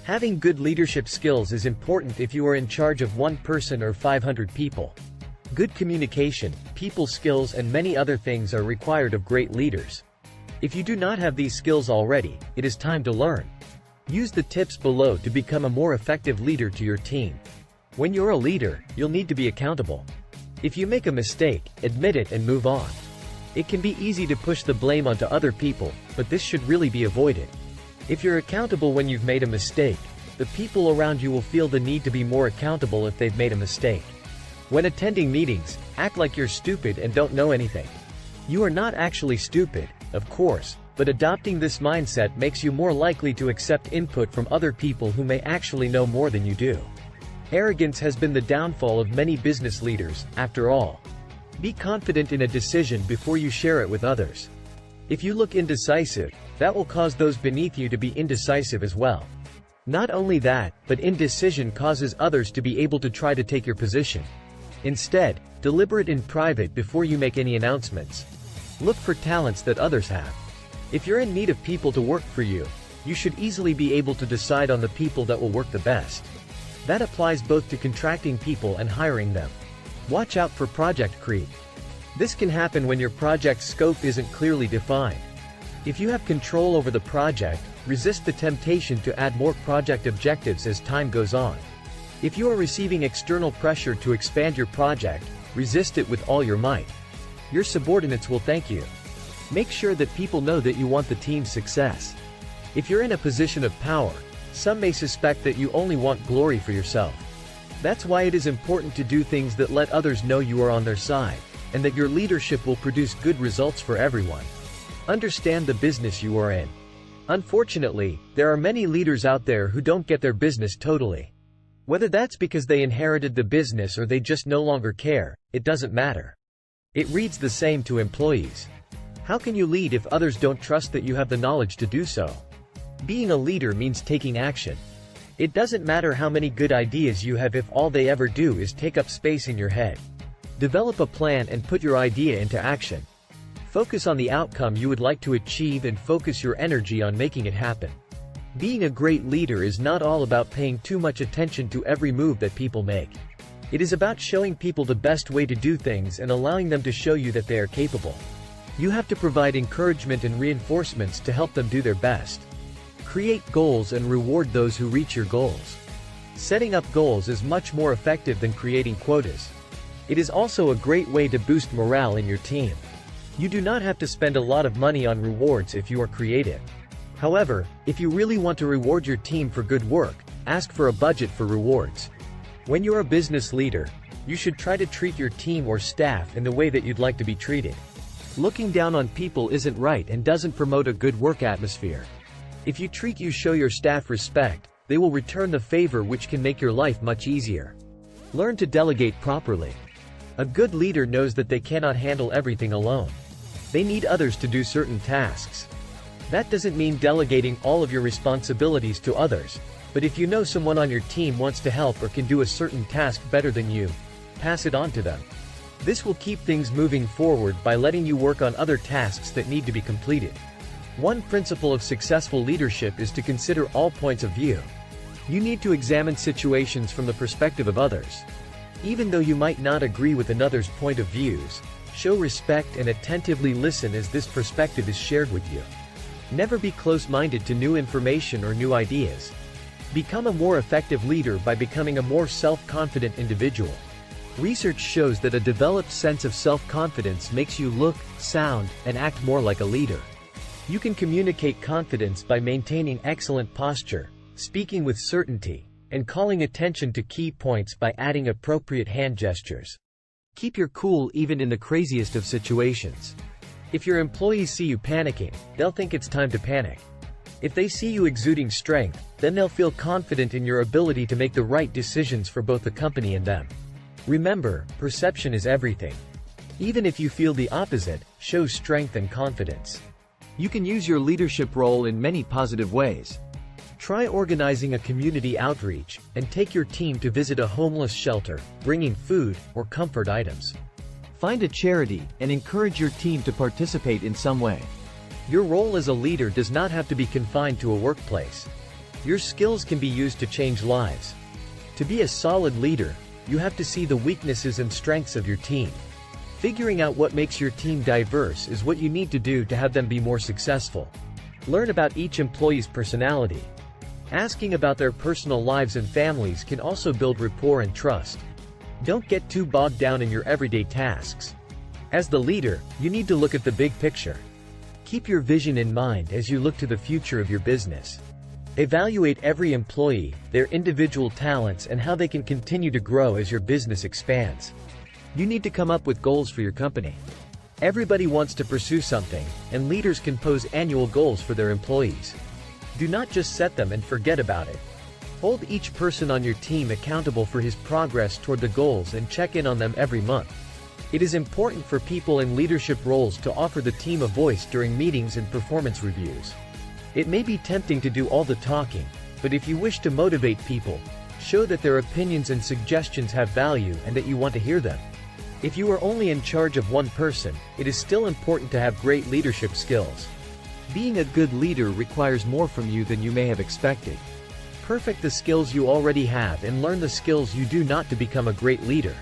Having good leadership skills is important if you are in charge of one person or 500 people. Good communication, people skills and many other things are required of great leaders. If you do not have these skills already, it is time to learn. Use the tips below to become a more effective leader to your team. When you're a leader, you'll need to be accountable. If you make a mistake, admit it and move on. It can be easy to push the blame onto other people, but this should really be avoided. If you're accountable when you've made a mistake, the people around you will feel the need to be more accountable if they've made a mistake. When attending meetings, act like you're stupid and don't know anything. You are not actually stupid, of course, but adopting this mindset makes you more likely to accept input from other people who may actually know more than you do. Arrogance has been the downfall of many business leaders, after all. Be confident in a decision before you share it with others. If you look indecisive, that will cause those beneath you to be indecisive as well. Not only that, but indecision causes others to be able to try to take your position. Instead, deliberate in private before you make any announcements. Look for talents that others have. If you're in need of people to work for you, you should easily be able to decide on the people that will work the best. That applies both to contracting people and hiring them. Watch out for project creep. This can happen when your project scope isn't clearly defined. If you have control over the project, resist the temptation to add more project objectives as time goes on. If you are receiving external pressure to expand your project, resist it with all your might. Your subordinates will thank you. Make sure that people know that you want the team's success. If you're in a position of power, some may suspect that you only want glory for yourself. That's why it is important to do things that let others know you are on their side, and that your leadership will produce good results for everyone. Understand the business you are in. Unfortunately, there are many leaders out there who don't get their business totally. Whether that's because they inherited the business or they just no longer care, it doesn't matter. It reads the same to employees. How can you lead if others don't trust that you have the knowledge to do so? Being a leader means taking action. It doesn't matter how many good ideas you have if all they ever do is take up space in your head. Develop a plan and put your idea into action. Focus on the outcome you would like to achieve and focus your energy on making it happen. Being a great leader is not all about paying too much attention to every move that people make. It is about showing people the best way to do things and allowing them to show you that they are capable. You have to provide encouragement and reinforcements to help them do their best. Create goals and reward those who reach your goals. Setting up goals is much more effective than creating quotas. It is also a great way to boost morale in your team. You do not have to spend a lot of money on rewards if you are creative. However, if you really want to reward your team for good work, ask for a budget for rewards. When you're a business leader, you should try to treat your team or staff in the way that you'd like to be treated. Looking down on people isn't right and doesn't promote a good work atmosphere. If you show your staff respect, they will return the favor, which can make your life much easier. Learn to delegate properly. A good leader knows that they cannot handle everything alone. They need others to do certain tasks. That doesn't mean delegating all of your responsibilities to others, but if you know someone on your team wants to help or can do a certain task better than you, pass it on to them. This will keep things moving forward by letting you work on other tasks that need to be completed. One principle of successful leadership is to consider all points of view. You need to examine situations from the perspective of others. Even though you might not agree with another's point of views, show respect and attentively listen as this perspective is shared with you. Never be close-minded to new information or new ideas. Become a more effective leader by becoming a more self-confident individual. Research shows that a developed sense of self-confidence makes you look, sound, and act more like a leader. You can communicate confidence by maintaining excellent posture, speaking with certainty, and calling attention to key points by adding appropriate hand gestures. Keep your cool even in the craziest of situations. If your employees see you panicking, they'll think it's time to panic. If they see you exuding strength, then they'll feel confident in your ability to make the right decisions for both the company and them. Remember, perception is everything. Even if you feel the opposite, show strength and confidence. You can use your leadership role in many positive ways. Try organizing a community outreach, and take your team to visit a homeless shelter, bringing food or comfort items. Find a charity, and encourage your team to participate in some way. Your role as a leader does not have to be confined to a workplace. Your skills can be used to change lives. To be a solid leader, you have to see the weaknesses and strengths of your team. Figuring out what makes your team diverse is what you need to do to have them be more successful. Learn about each employee's personality. Asking about their personal lives and families can also build rapport and trust. Don't get too bogged down in your everyday tasks. As the leader, you need to look at the big picture. Keep your vision in mind as you look to the future of your business. Evaluate every employee, their individual talents, and how they can continue to grow as your business expands. You need to come up with goals for your company. Everybody wants to pursue something, and leaders can pose annual goals for their employees. Do not just set them and forget about it. Hold each person on your team accountable for his progress toward the goals and check in on them every month. It is important for people in leadership roles to offer the team a voice during meetings and performance reviews. It may be tempting to do all the talking, but if you wish to motivate people, show that their opinions and suggestions have value and that you want to hear them. If you are only in charge of one person, it is still important to have great leadership skills. Being a good leader requires more from you than you may have expected. Perfect the skills you already have and learn the skills you do not to become a great leader.